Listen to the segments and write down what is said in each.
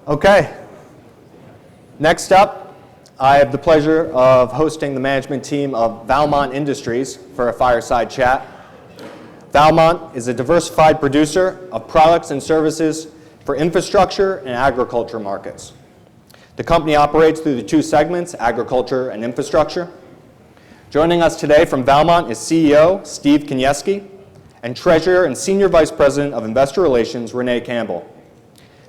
Okay. Next up, I have the pleasure of hosting the management team of Valmont Industries for a fireside chat. Valmont is a diversified producer of products and services for infrastructure and agriculture markets. The company operates through the two segments, agriculture and infrastructure. Joining us today from Valmont is CEO Steve Kaniewski and Treasurer and Senior Vice President of Investor Relations, Renee Campbell.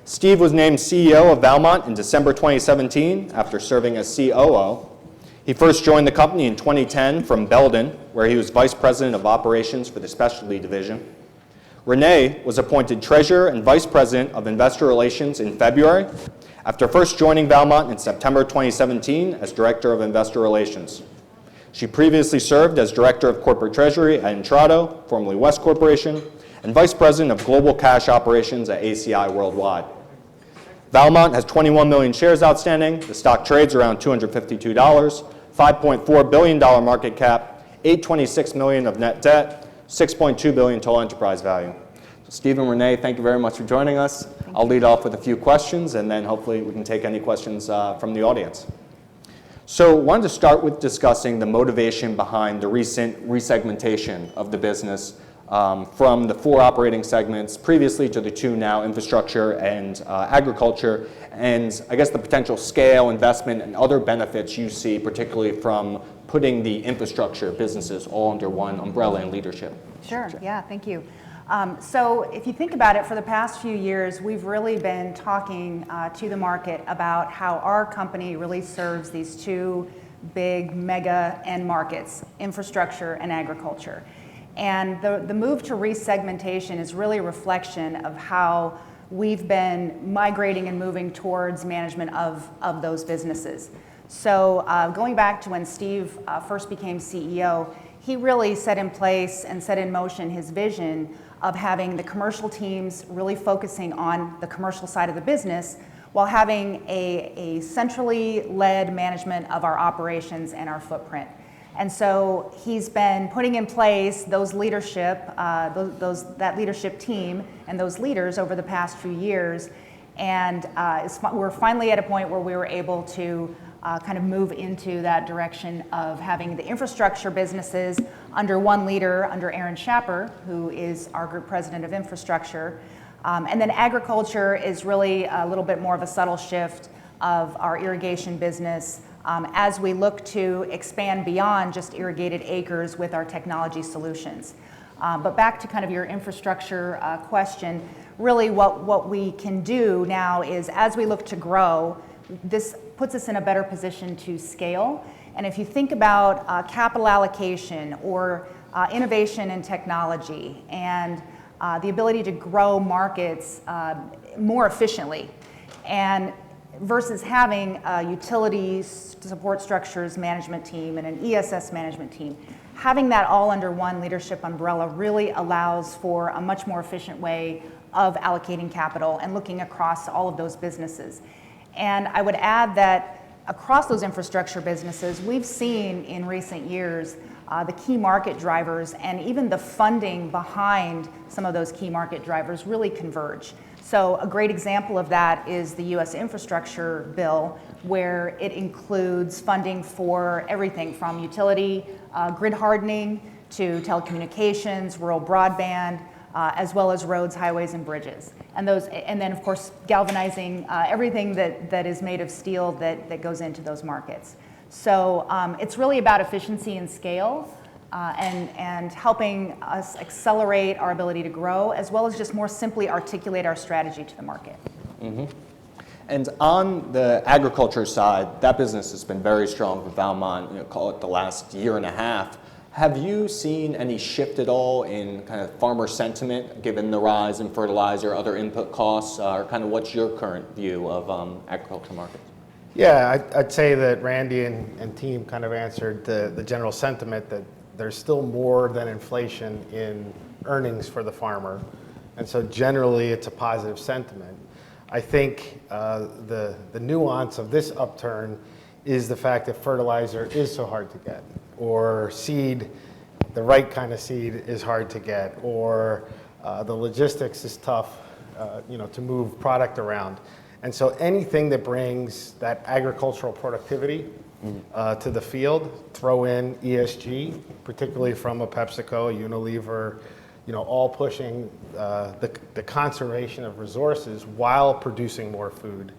Steve was named CEO of Valmont in December 2017 after serving as COO. He first joined the company in 2010 from Belden, where he was Vice President of Operations for the Specialty Division. Renee was appointed Treasurer and Vice President of Investor Relations in February, after first joining Valmont in September 2017 as Director of Investor Relations. She previously served as Director of Corporate Treasury at Intrado, formerly West Corporation, and Vice President of Global Cash Operations at ACI Worldwide. Valmont has 21 million shares outstanding. The stock trades around $252, $5.4 billion market cap, $826 million of net debt, $6.2 billion total enterprise value. So Steve and Renee, thank you very much for joining us. I'll lead off with a few questions, and then hopefully we can take any questions from the audience. So I wanted to start with discussing the motivation behind the recent resegmentation of the business from the four operating segments previously to the two now, infrastructure and agriculture, and I guess the potential scale, investment, and other benefits you see, particularly from putting the infrastructure businesses all under one umbrella and leadership. Sure, yeah, thank you. So if you think about it, for the past few years, we've really been talking to the market about how our company really serves these two big mega end markets, infrastructure and agriculture. And the move to resegmentation is really a reflection of how we've been migrating and moving towards management of those businesses. So going back to when Steve first became CEO, he really set in place and set in motion his vision of having the commercial teams really focusing on the commercial side of the business while having a centrally led management of our operations and our footprint. And so he's been putting in place those leadership, that leadership team and those leaders over the past few years. And we're finally at a point where we were able to kind of move into that direction of having the infrastructure businesses under one leader, under Aaron Schapper, who is our Group President of Infrastructure. And then agriculture is really a little bit more of a subtle shift of our irrigation business as we look to expand beyond just irrigated acres with our technology solutions. But back to kind of your infrastructure question, really what we can do now is as we look to grow, this puts us in a better position to scale. And if you think about capital allocation or innovation and technology and the ability to grow markets more efficiently, and versus having a utilities support structures management team and an ESS management team, having that all under one leadership umbrella really allows for a much more efficient way of allocating capital and looking across all of those businesses. And I would add that across those infrastructure businesses, we've seen in recent years the key market drivers and even the funding behind some of those key market drivers really converge. So a great example of that is the U.S. infrastructure bill, where it includes funding for everything from utility, grid hardening, to telecommunications, rural broadband, as well as roads, highways, and bridges. And then of course, galvanizing everything that is made of steel that goes into those markets. So it's really about efficiency and scale and helping us accelerate our ability to grow, as well as just more simply articulate our strategy to the market. Mm-hmm. And on the agriculture side, that business has been very strong for Valmont, call it the last year and a half. Have you seen any shift at all in kind of farmer sentiment, given the rise in fertilizer, other input costs, or kind of what's your current view of agriculture markets? Yeah, I'd say that Randy and team kind of answered the general sentiment that there's still more than inflation in earnings for the farmer. And so generally it's a positive sentiment. I think the nuance of this upturn is the fact that fertilizer is so hard to get, or seed, the right kind of seed is hard to get, or the logistics is tough, to move product around. And so anything that brings that agricultural productivity to the field, throw in ESG, particularly from a PepsiCo, a Unilever, all pushing the conservation of resources while producing more food.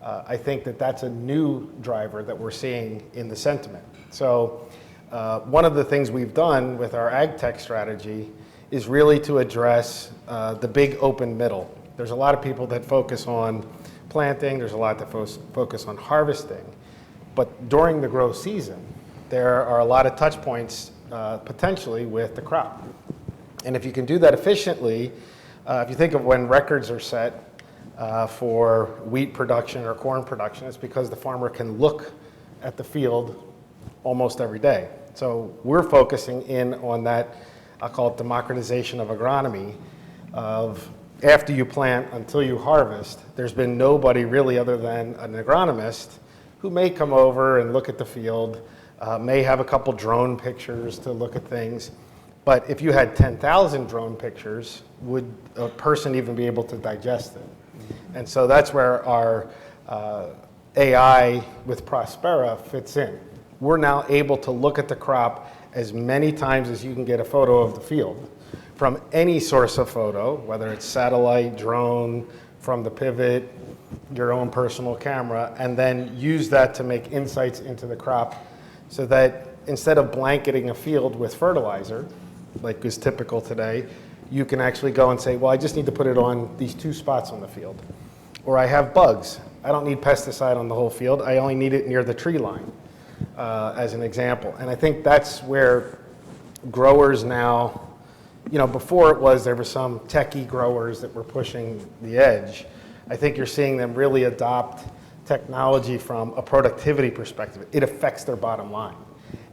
I think that that's a new driver that we're seeing in the sentiment. So one of the things we've done with our ag tech strategy is really to address the big open middle. There's a lot of people that focus on planting, there's a lot that focus on harvesting, but during the growth season, there are a lot of touch points potentially with the crop. And if you can do that efficiently, if you think of when records are set for wheat production or corn production, it's because the farmer can look at the field almost every day. So we're focusing in on that, I'll call it democratization of agronomy, of after you plant until you harvest, there's been nobody really other than an agronomist who may come over and look at the field, may have a couple drone pictures to look at things. But if you had 10,000 drone pictures, would a person even be able to digest it? And so that's where our AI with Prospera fits in. We're now able to look at the crop as many times as you can get a photo of the field from any source of photo, whether it's satellite, drone, from the pivot, your own personal camera, and then use that to make insights into the crop so that instead of blanketing a field with fertilizer, like is typical today, you can actually go and say, well, I just need to put it on these 2 spots on the field. Or I have bugs. I don't need pesticide on the whole field. I only need it near the tree line, as an example. And I think that's where growers now, before there were some techie growers that were pushing the edge. I think you're seeing them really adopt technology from a productivity perspective. It affects their bottom line.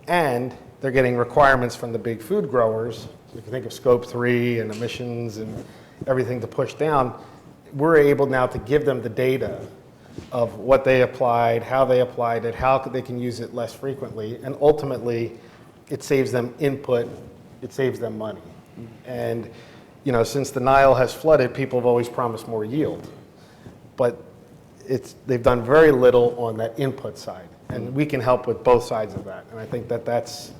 And they're getting requirements from the big food growers. If you think of scope 3 and emissions and everything to push down, we're able now to give them the data of what they applied, how they applied it, how they can use it less frequently, and ultimately it saves them input, it saves them money. And since the Nile has flooded, people have always promised more yield, but they've done very little on that input side, and we can help with both sides of that. And I think that's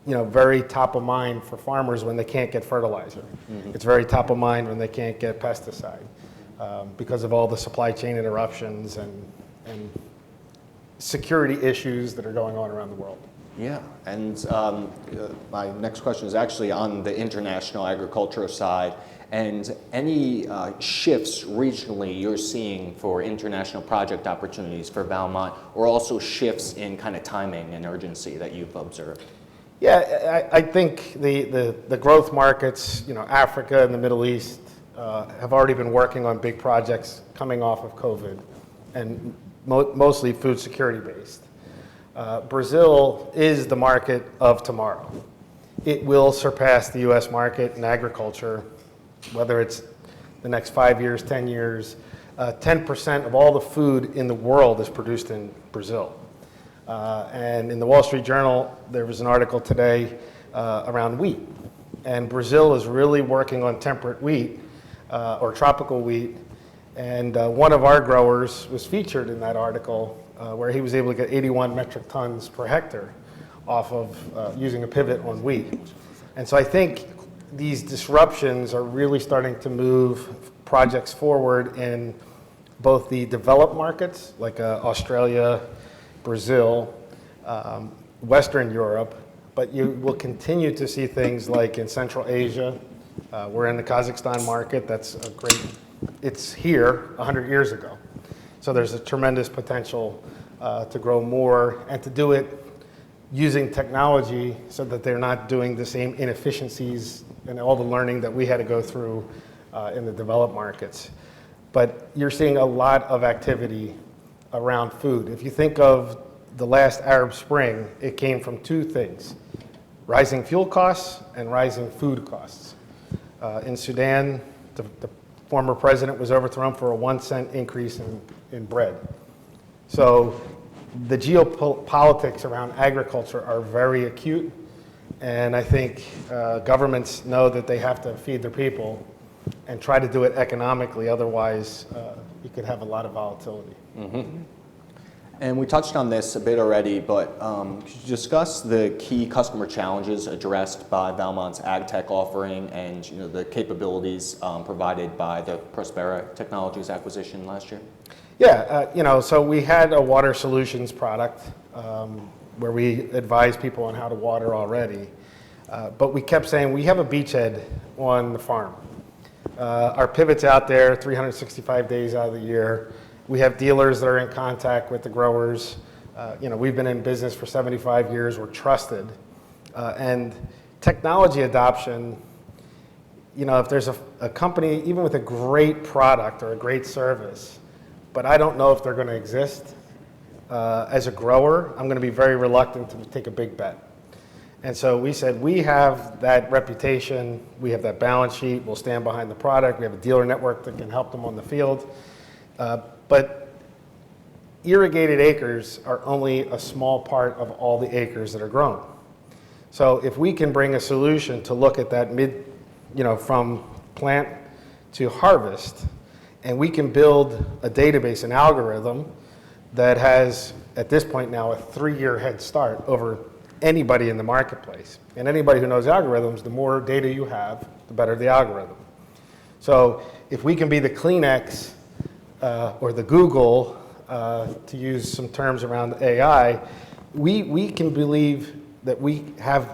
very top of mind for farmers when they can't get fertilizer. It's very top of mind when they can't get pesticide because of all the supply chain interruptions and security issues that are going on around the world. Yeah, and my next question is actually on the international agriculture side, and any shifts regionally you're seeing for international project opportunities for Valmont, or also shifts in kind of timing and urgency that you've observed? Yeah, I think the growth markets, Africa and the Middle East, have already been working on big projects coming off of COVID, and mostly food security based. Brazil is the market of tomorrow. It will surpass the US market in agriculture, whether it's the next 5 years, 10 years. 10% of all the food in the world is produced in Brazil. And in the Wall Street Journal, there was an article today around wheat. And Brazil is really working on temperate wheat or tropical wheat. And one of our growers was featured in that article where he was able to get 81 metric tons per hectare off of using a pivot on wheat. And so I think these disruptions are really starting to move projects forward in both the developed markets, like Australia, Brazil, Western Europe, but you will continue to see things like in Central Asia. We're in the Kazakhstan market. That's a great, it's here 100 years ago. So there's a tremendous potential to grow more and to do it using technology so that they're not doing the same inefficiencies and all the learning that we had to go through in the developed markets. But you're seeing a lot of activity around food. If you think of the last Arab Spring, it came from 2 things: rising fuel costs and rising food costs. In Sudan, the former president was overthrown for a 1-cent increase in bread. So the geopolitics around agriculture are very acute, and I think governments know that they have to feed their people, and try to do it economically. Otherwise, you could have a lot of volatility. And we touched on this a bit already, but could you discuss the key customer challenges addressed by Valmont's ag tech offering and the capabilities provided by the Prospera Technologies acquisition last year? Yeah, so we had a water solutions product where we advise people on how to water already, but we kept saying we have a beachhead on the farm. Our pivot's out there 365 days out of the year. We have dealers that are in contact with the growers. We've been in business for 75 years. We're trusted. And technology adoption, if there's a company, even with a great product or a great service, but I don't know if they're going to exist, as a grower, I'm going to be very reluctant to take a big bet. And so we said, we have that reputation, we have that balance sheet, we'll stand behind the product, we have a dealer network that can help them on the field. But irrigated acres are only a small part of all the acres that are grown. So if we can bring a solution to look at that from plant to harvest, and we can build a database, an algorithm that has, at this point now, a 3-year head start over anybody in the marketplace. And anybody who knows algorithms, the more data you have, the better the algorithm. So if we can be the Kleenex or the Google, to use some terms around AI, we can believe that we have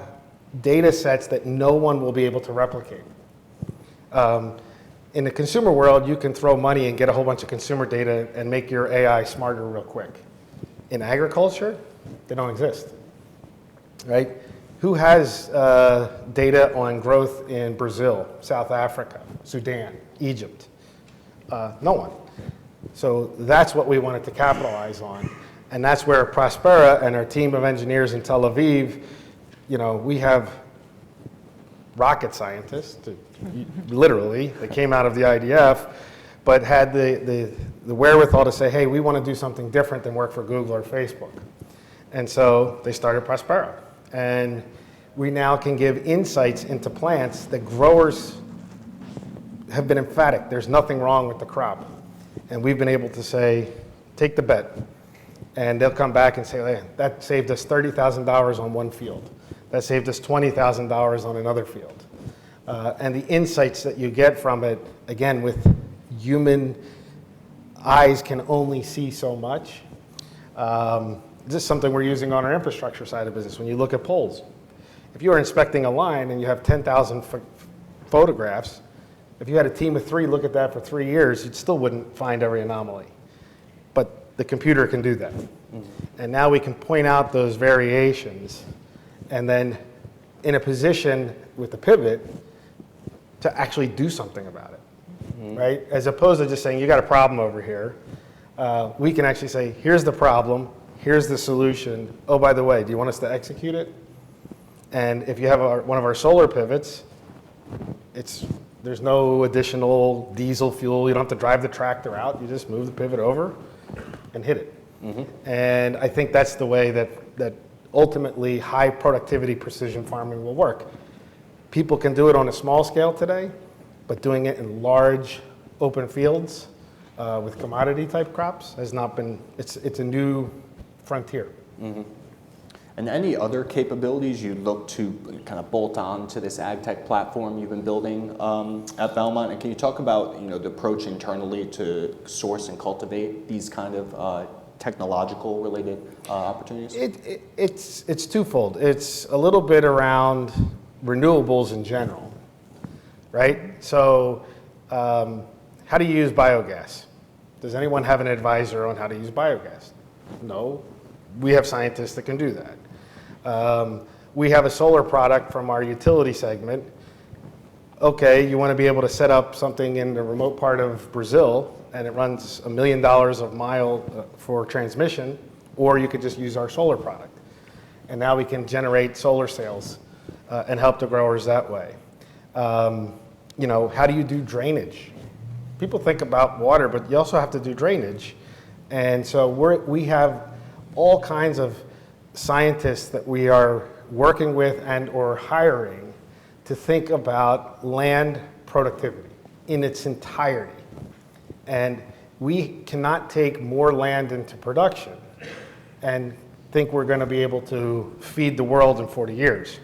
data sets that no one will be able to replicate. In the consumer world, you can throw money and get a whole bunch of consumer data and make your AI smarter real quick. In agriculture, they don't exist, right? Who has data on growth in Brazil, South Africa, Sudan, Egypt? No one. So that's what we wanted to capitalize on. And that's where Prospera and our team of engineers in Tel Aviv, we have rocket scientists, literally, that came out of the IDF, but had the wherewithal to say, hey, we want to do something different than work for Google or Facebook. And so they started Prospera. And we now can give insights into plants that growers have been emphatic. There's nothing wrong with the crop. And we've been able to say, take the bet. And they'll come back and say, hey, that saved us $30,000 on one field. That saved us $20,000 on another field. And the insights that you get from it, again, with human eyes can only see so much. This is something we're using on our infrastructure side of business. When you look at poles, if you are inspecting a line and you have 10,000 photographs, if you had a team of 3 look at that for 3 years, you still wouldn't find every anomaly. But the computer can do that. And now we can point out those variations and then in a position with the pivot to actually do something about it, right? As opposed to just saying, you got a problem over here. We can actually say, here's the problem, here's the solution. Oh, by the way, do you want us to execute it? And if you have one of our solar pivots, there's no additional diesel fuel. You don't have to drive the tractor out. You just move the pivot over and hit it. And I think that's the way that ultimately high productivity precision farming will work. People can do it on a small scale today, but doing it in large open fields with commodity type crops has not been, it's a new frontier. And any other capabilities you look to kind of bolt on to this ag tech platform you've been building at Valmont? And can you talk about the approach internally to source and cultivate these kind of technological related opportunities? It's twofold. It's a little bit around renewables in general, right? So how do you use biogas? Does anyone have an advisor on how to use biogas? No. We have scientists that can do that. We have a solar product from our utility segment. Okay, you want to be able to set up something in the remote part of Brazil and it runs $1 million a mile for transmission, or you could just use our solar product. And now we can generate solar sales and help the growers that way. How do you do drainage? People think about water, but you also have to do drainage. And so we have all kinds of scientists that we are working with and or hiring to think about land productivity in its entirety. And we cannot take more land into production and think we're going to be able to feed the world in 40 years.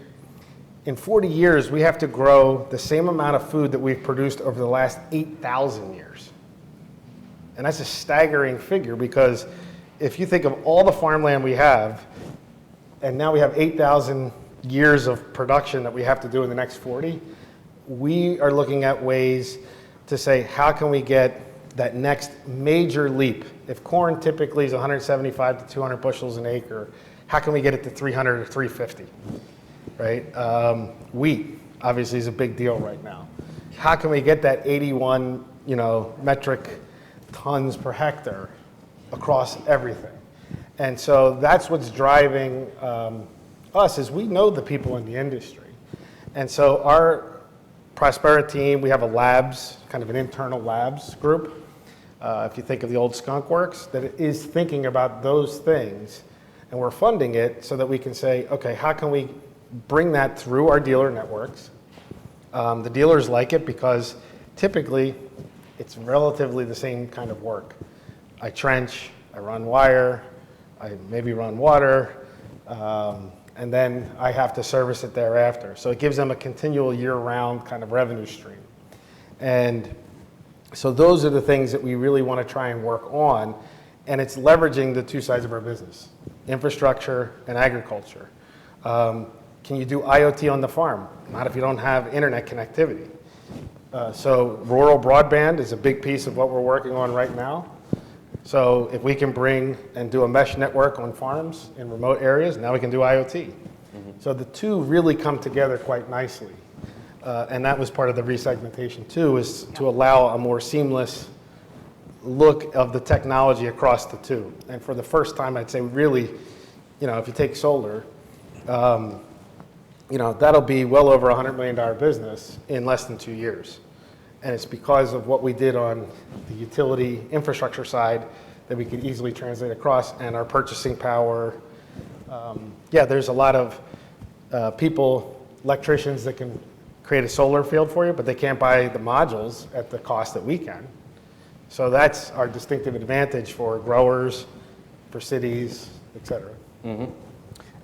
In 40 years, we have to grow the same amount of food that we've produced over the last 8,000 years. And that's a staggering figure, because if you think of all the farmland we have, and now we have 8,000 years of production that we have to do in the next 40, we are looking at ways to say, how can we get that next major leap? If corn typically is 175 to 200 bushels an acre, how can we get it to 300 or 350, right? Wheat, obviously, is a big deal right now. How can we get that 81, metric tons per hectare across everything? And so that's what's driving us, is we know the people in the industry. And so our Prospera team, we have a labs, kind of an internal labs group. If you think of the old Skunk Works, that it is thinking about those things, and we're funding it so that we can say, okay, how can we bring that through our dealer networks? The dealers like it because typically it's relatively the same kind of work. I trench, I run wire, I maybe run water, and then I have to service it thereafter. So it gives them a continual year-round kind of revenue stream. And so those are the things that we really want to try and work on, and it's leveraging the two sides of our business, infrastructure and agriculture. Can you do IoT on the farm? Not if you don't have internet connectivity. So rural broadband is a big piece of what we're working on right now. So if we can bring and do a mesh network on farms in remote areas, now we can do IoT. So the two really come together quite nicely. And that was part of the resegmentation too, is to allow a more seamless look of the technology across the two. And for the first time, I'd say really, if you take solar, that'll be well over $100 million business in less than 2 years. And it's because of what we did on the utility infrastructure side that we could easily translate across, and our purchasing power. There's a lot of people, electricians, that can create a solar field for you, but they can't buy the modules at the cost that we can. So that's our distinctive advantage for growers, for cities, et cetera. Mm-hmm.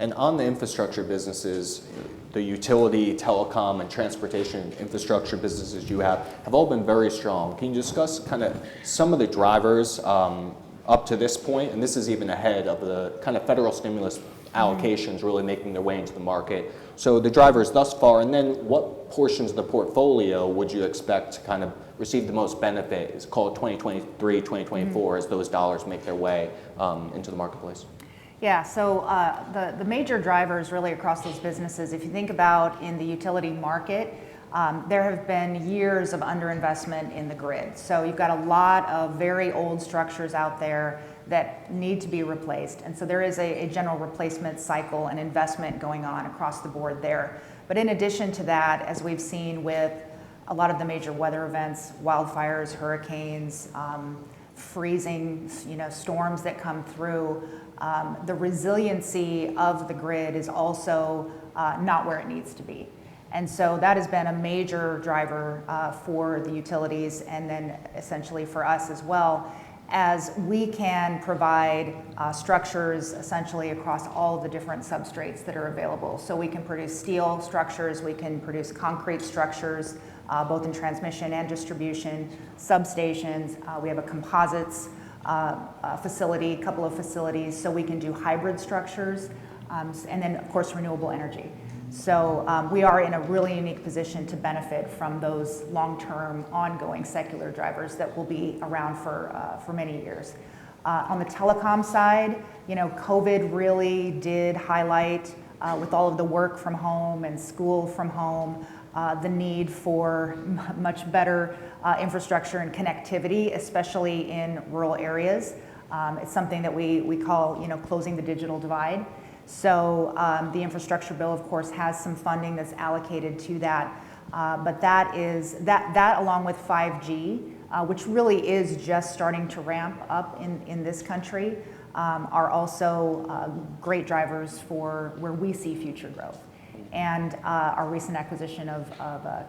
And on the infrastructure businesses, the utility, telecom, and transportation infrastructure businesses you have all been very strong. Can you discuss kind of some of the drivers up to this point? And this is even ahead of the kind of federal stimulus allocations really making their way into the market. So the drivers thus far, and then what portions of the portfolio would you expect to kind of receive the most benefit? It's called 2023, 2024, as those dollars make their way into the marketplace. Yeah, so the major drivers really across those businesses, if you think about in the utility market, there have been years of underinvestment in the grid. So you've got a lot of very old structures out there that need to be replaced. And so there is a general replacement cycle and investment going on across the board there. But in addition to that, as we've seen with a lot of the major weather events, wildfires, hurricanes, freezing, storms that come through, the resiliency of the grid is also not where it needs to be. And so that has been a major driver for the utilities, and then essentially for us as well, as we can provide structures essentially across all of the different substrates that are available. So we can produce steel structures, we can produce concrete structures, both in transmission and distribution, substations. We have a composites facility, a couple of facilities, so we can do hybrid structures, and then of course renewable energy. So we are in a really unique position to benefit from those long-term, ongoing secular drivers that will be around for many years. On the telecom side, COVID really did highlight, with all of the work from home and school from home, the need for much better infrastructure and connectivity, especially in rural areas. It's something that we call, closing the digital divide. So the infrastructure bill, of course, has some funding that's allocated to that, but that along with 5G, which really is just starting to ramp up in this country, are also great drivers for where we see future growth. And our recent acquisition of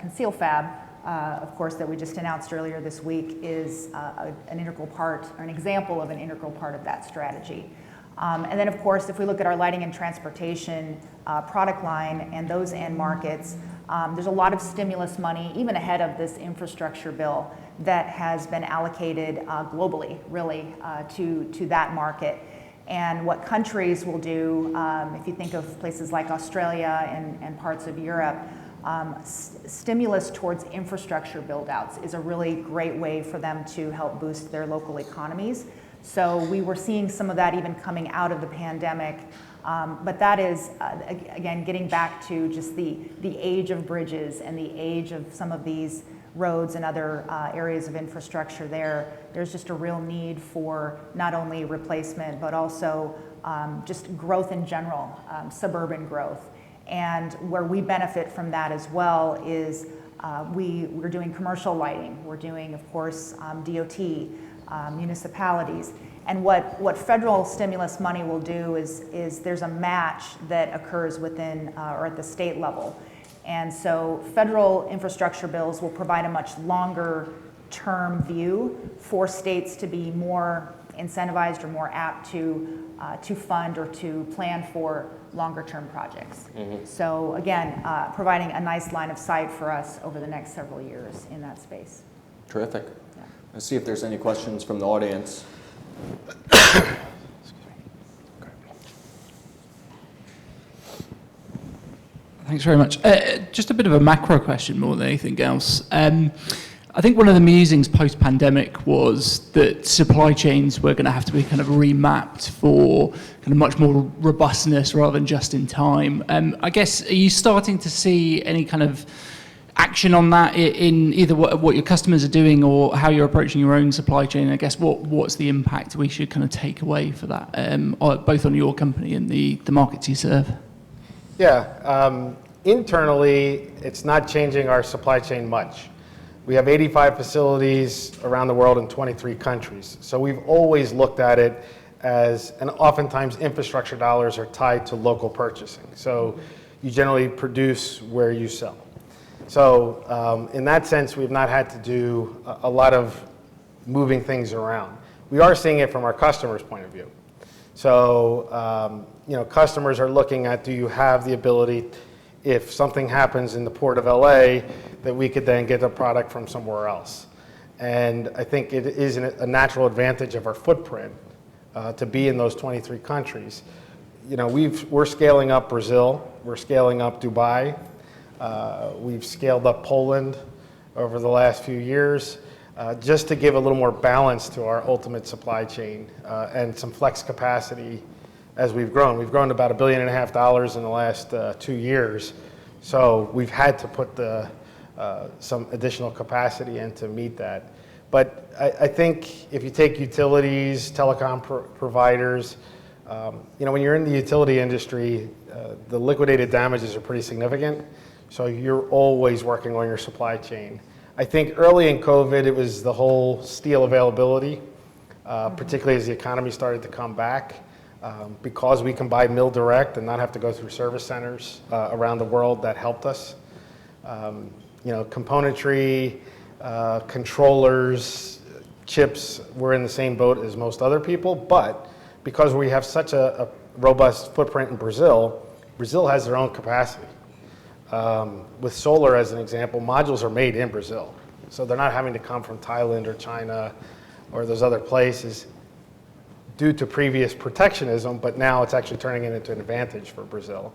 ConcealFab of course, that we just announced earlier this week is an integral part, or an example of an integral part of that strategy. And then, of course, if we look at our lighting and transportation product line and those end markets, there's a lot of stimulus money, even ahead of this infrastructure bill, that has been allocated globally, really, to that market. And what countries will do, if you think of places like Australia and parts of Europe, stimulus towards infrastructure build-outs is a really great way for them to help boost their local economies. So we were seeing some of that even coming out of the pandemic. But that is, again, getting back to just the age of bridges and the age of some of these roads and other areas of infrastructure there. There's just a real need for not only replacement, but also just growth in general, suburban growth. And where we benefit from that as well is we're doing commercial lighting. We're doing, of course, DOT, municipalities. And what federal stimulus money will do is there's a match that occurs within or at the state level. And so federal infrastructure bills will provide a much longer term view for states to be more incentivized or more apt to fund or to plan for longer term projects. Mm-hmm. So again, providing a nice line of sight for us over the next several years in that space. Terrific. Yeah. Let's see if there's any questions from the audience. Thanks very much. Just a bit of a macro question more than anything else. I think one of the musings post-pandemic was that supply chains were going to have to be kind of remapped for kind of much more robustness rather than just in time. I guess, are you starting to see any kind of action on that in either what your customers are doing or how you're approaching your own supply chain? I guess what's the impact we should kind of take away for that, both on your company and the markets you serve? Yeah, internally, it's not changing our supply chain much. We have 85 facilities around the world in 23 countries. So we've always looked at it as, and oftentimes infrastructure dollars are tied to local purchasing. So you generally produce where you sell. So in that sense, we've not had to do a lot of moving things around. We are seeing it from our customers' point of view. So, customers are looking at, do you have the ability, if something happens in the port of LA, that we could then get the product from somewhere else. And I think it is a natural advantage of our footprint to be in those 23 countries. We're scaling up Brazil, we're scaling up Dubai, we've scaled up Poland over the last few years, just to give a little more balance to our ultimate supply chain and some flex capacity as we've grown. We've grown to about $1.5 billion in the last 2 years. So we've had to put some additional capacity in to meet that. But I think if you take utilities, telecom providers, when you're in the utility industry, the liquidated damages are pretty significant. So you're always working on your supply chain. I think early in COVID, it was the whole steel availability, particularly as the economy started to come back. Because we can buy mill direct and not have to go through service centers around the world, that helped us. Componentry, controllers, chips, we're in the same boat as most other people, but because we have such a robust footprint in Brazil, Brazil has their own capacity. With solar, as an example, modules are made in Brazil, so they're not having to come from Thailand or China or those other places due to previous protectionism, but now it's actually turning it into an advantage for Brazil.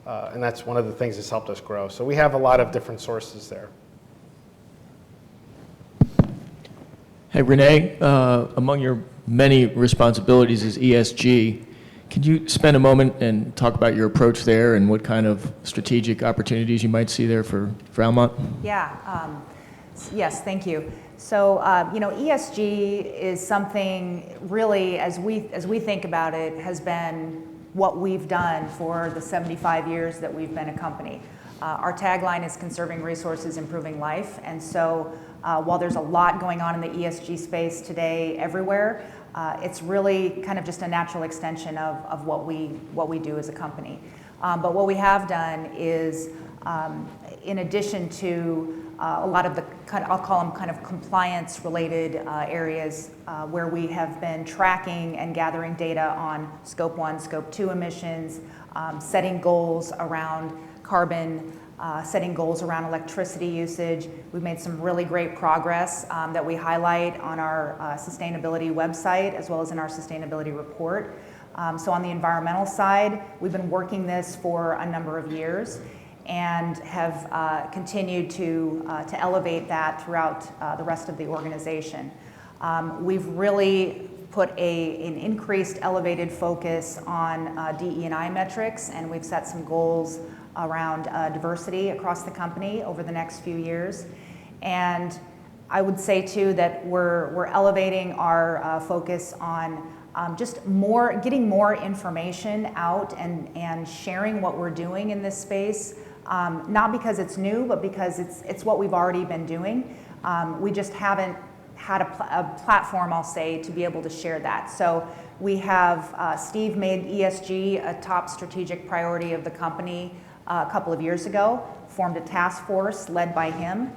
And that's one of the things that's helped us grow. So we have a lot of different sources there. Hey, Renee, among your many responsibilities is ESG. Could you spend a moment and talk about your approach there and what kind of strategic opportunities you might see there for Valmont? Yeah, yes, thank you. So, ESG is something really, as we think about it, has been what we've done for the 75 years that we've been a company. Our tagline is conserving resources, improving life. And so while there's a lot going on in the ESG space today everywhere, it's really kind of just a natural extension of what we do as a company. But what we have done is, in addition to a lot of the, I'll call them kind of compliance-related areas where we have been tracking and gathering data on Scope 1, Scope 2 emissions, setting goals around carbon, setting goals around electricity usage. We've made some really great progress that we highlight on our sustainability website as well as in our sustainability report. So on the environmental side, we've been working this for a number of years and have continued to elevate that throughout the rest of the organization. We've really put an increased elevated focus on DE&I metrics, and we've set some goals around diversity across the company over the next few years. And I would say too that we're elevating our focus on just getting more information out and sharing what we're doing in this space, not because it's new, but because it's what we've already been doing. We just haven't had a platform, I'll say, to be able to share that. So we have, Steve made ESG a top strategic priority of the company a couple of years ago, formed a task force led by him,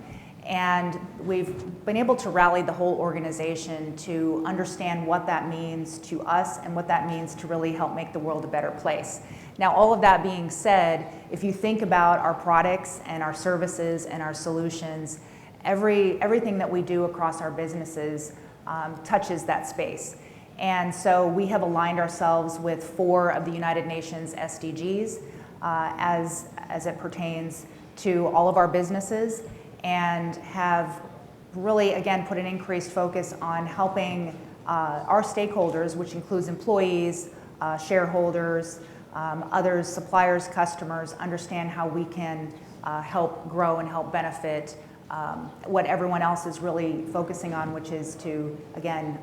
and we've been able to rally the whole organization to understand what that means to us and what that means to really help make the world a better place. Now, all of that being said, if you think about our products and our services and our solutions, everything that we do across our businesses touches that space. And so we have aligned ourselves with 4 of the United Nations SDGs as it pertains to all of our businesses, and have really, again, put an increased focus on helping our stakeholders, which includes employees, shareholders, others, suppliers, customers, understand how we can help grow and help benefit what everyone else is really focusing on, which is to, again,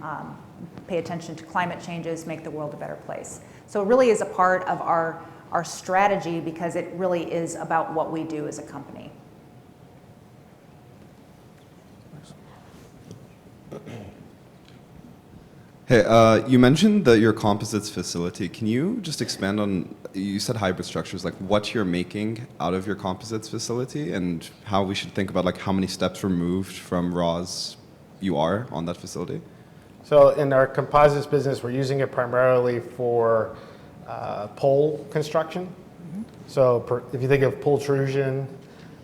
pay attention to climate changes, make the world a better place. So it really is a part of our strategy because it really is about what we do as a company. Hey, you mentioned that your composites facility. Can you just expand on, you said hybrid structures, like what you're making out of your composites facility and how we should think about like how many steps removed from raws you are on that facility? So in our composites business, we're using it primarily for pole construction. So if you think of pultrusion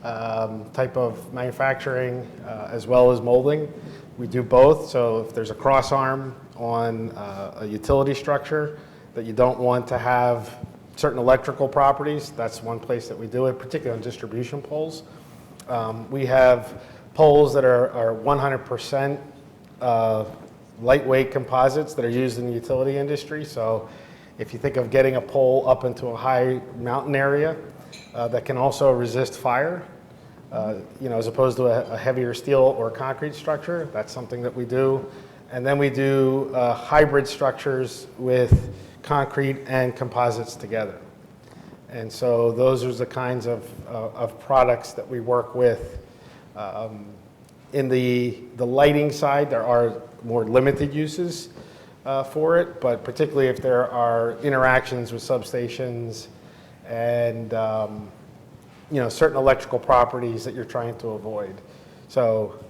type of manufacturing as well as molding, we do both. So if there's a cross arm on a utility structure that you don't want to have certain electrical properties, that's one place that we do it, particularly on distribution poles. We have poles that are 100% lightweight composites that are used in the utility industry. So if you think of getting a pole up into a high mountain area that can also resist fire, as opposed to a heavier steel or concrete structure, that's something that we do. And then we do hybrid structures with concrete and composites together. And so those are the kinds of products that we work with. In the lighting side, there are more limited uses for it, but particularly if there are interactions with substations and certain electrical properties that you're trying to avoid. So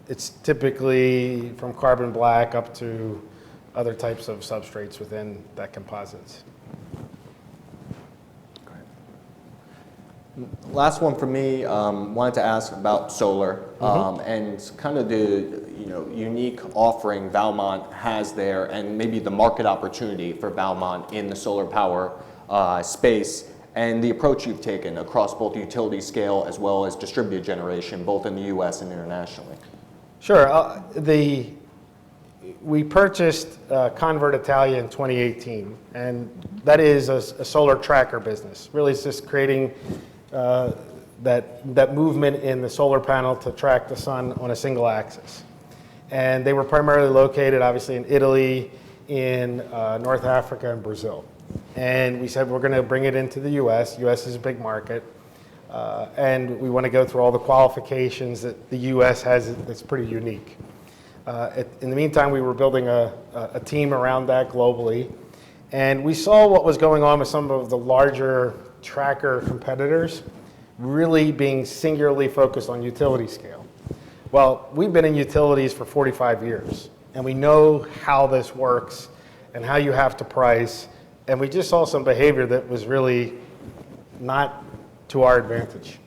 it's typically from carbon black up to other types of substrates within that composites. Last one for me, wanted to ask about solar and kind of the unique offering Valmont has there and maybe the market opportunity for Valmont in the solar power space and the approach you've taken across both utility scale as well as distributed generation, both in the US and internationally. Sure. We purchased Convert Italia in 2018, and that is a solar tracker business. Really, it's just creating that movement in the solar panel to track the sun on a single axis. And they were primarily located, obviously, in Italy, in North Africa, and Brazil. And we said we're going to bring it into the US. US is a big market. And we want to go through all the qualifications that the US has that's pretty unique. In the meantime, we were building a team around that globally. And we saw what was going on with some of the larger tracker competitors, really being singularly focused on utility scale. Well, we've been in utilities for 45 years, and we know how this works and how you have to price, and we just saw some behavior that was really not to our advantage.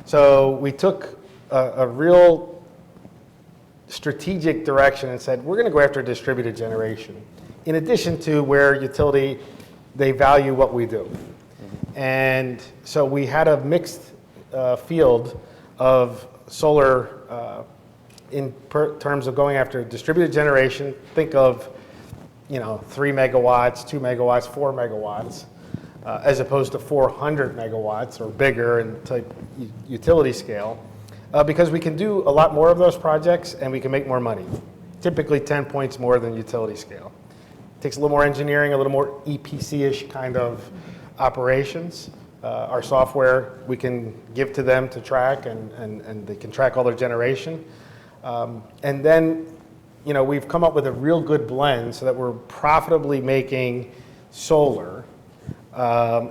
So we took a real strategic direction and said, we're going to go after distributed generation, in addition to where utility, they value what we do. And so we had a mixed field of solar in terms of going after distributed generation. Think of 3 megawatts, 2 megawatts, 4 megawatts, as opposed to 400 megawatts or bigger in type utility scale, because we can do a lot more of those projects and we can make more money, typically 10 points more than utility scale. It takes a little more engineering, a little more EPC-ish kind of operations. Our software we can give to them to track, and they can track all their generation. And then, we've come up with a real good blend so that we're profitably making solar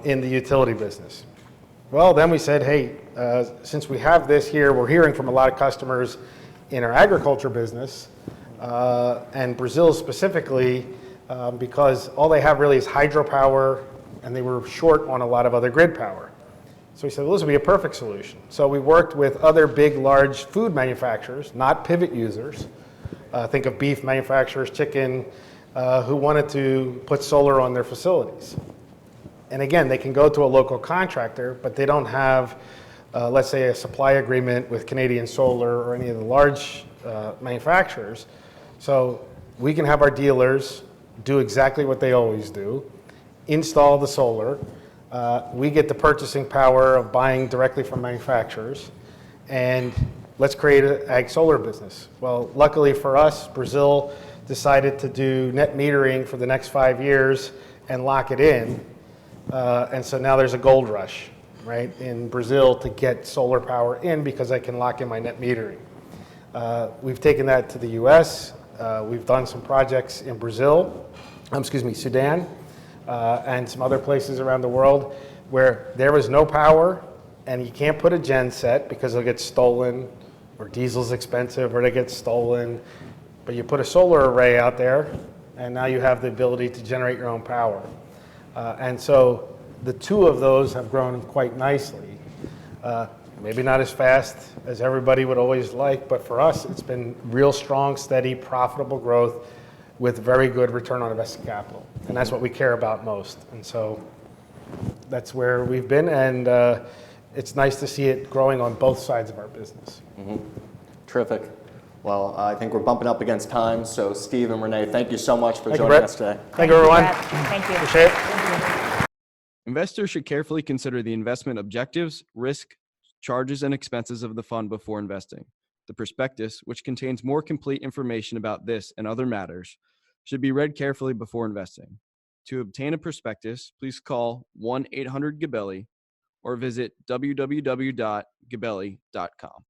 in the utility business. Well, then we said, hey, since we have this here, we're hearing from a lot of customers in our agriculture business, and Brazil specifically, because all they have really is hydropower, and they were short on a lot of other grid power. So we said, well, this would be a perfect solution. So we worked with other big, large food manufacturers, not pivot users. Think of beef manufacturers, chicken, who wanted to put solar on their facilities. And again, they can go to a local contractor, but they don't have, let's say, a supply agreement with Canadian Solar or any of the large manufacturers. So we can have our dealers do exactly what they always do, install the solar. We get the purchasing power of buying directly from manufacturers, and let's create an ag solar business. Well, luckily for us, Brazil decided to do net metering for the next 5 years and lock it in. And so now there's a gold rush, right, in Brazil to get solar power in because I can lock in my net metering. We've taken that to the US. We've done some projects in Brazil, Sudan, and some other places around the world where there was no power and you can't put a gen set because it'll get stolen, or diesel's expensive, or they get stolen. But you put a solar array out there and now you have the ability to generate your own power. And so the two of those have grown quite nicely. Maybe not as fast as everybody would always like, but for us, it's been real strong, steady, profitable growth with very good return on invested capital. And that's what we care about most. And so that's where we've been, and it's nice to see it growing on both sides of our business. Mm-hmm. Terrific. Well, I think we're bumping up against time, so Steve and Renee, thank you so much for joining us today. Thank you, everyone. Brett. Thank you. Appreciate it. Investors should carefully consider the investment objectives, risk, charges, and expenses of the fund before investing. The prospectus, which contains more complete information about this and other matters, should be read carefully before investing. To obtain a prospectus, please call 1-800-GABELLI or visit www.gabelli.com.